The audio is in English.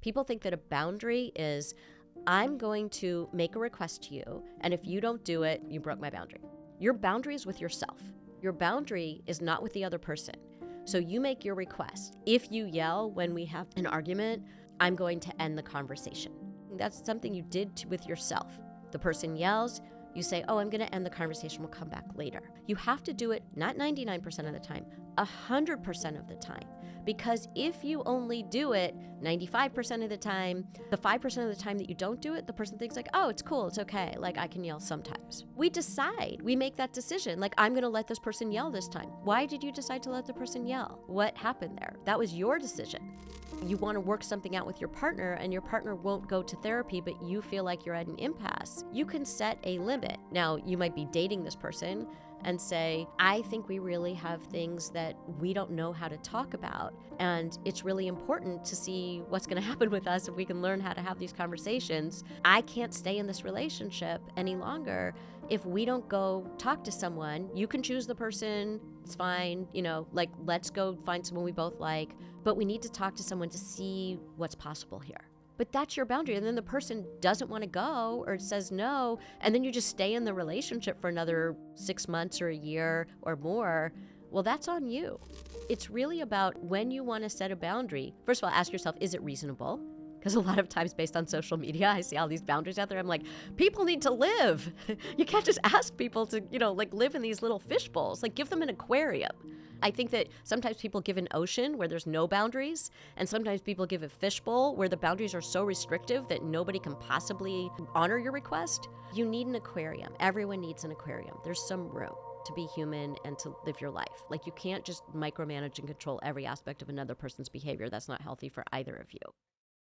People think that a boundary is, I'm going to make a request to you, and if you don't do it, you broke my boundary. Your boundary is with yourself. Your boundary is not with the other person. So you make your request. If you yell when we have an argument, I'm going to end the conversation. That's something you did with yourself. The person yells, you say, oh, I'm going to end the conversation, we'll come back later. You have to do it not 99% of the time, 100% of the time. Because if you only do it 95% of the time, the 5% of the time that you don't do it, the person thinks like, oh, it's cool, it's okay, like I can yell sometimes. We decide, we make that decision, like I'm gonna let this person yell this time. Why did you decide to let the person yell? What happened there? That was your decision. You want to work something out with your partner and your partner won't go to therapy, but you feel like you're at an impasse. You can set a limit. Now, you might be dating this person and say, I think we really have things that we don't know how to talk about. And it's really important to see what's going to happen with us if we can learn how to have these conversations. I can't stay in this relationship any longer if we don't go talk to someone. You can choose the person, it's fine, like let's go find someone we both like, but we need to talk to someone to see what's possible here. But that's your boundary. And then the person doesn't want to go or says no, and then you just stay in the relationship for another 6 months or a year or more. Well, that's on you. It's really about when you want to set a boundary. First of all, ask yourself, is it reasonable? Because a lot of times based on social media, I see all these boundaries out there. I'm like, people need to live. You can't just ask people to, live in these little fish bowls. Like, give them an aquarium. I think that sometimes people give an ocean where there's no boundaries, and sometimes people give a fishbowl where the boundaries are so restrictive that nobody can possibly honor your request. You need an aquarium. Everyone needs an aquarium. There's some room to be human and to live your life. Like, you can't just micromanage and control every aspect of another person's behavior. That's not healthy for either of you.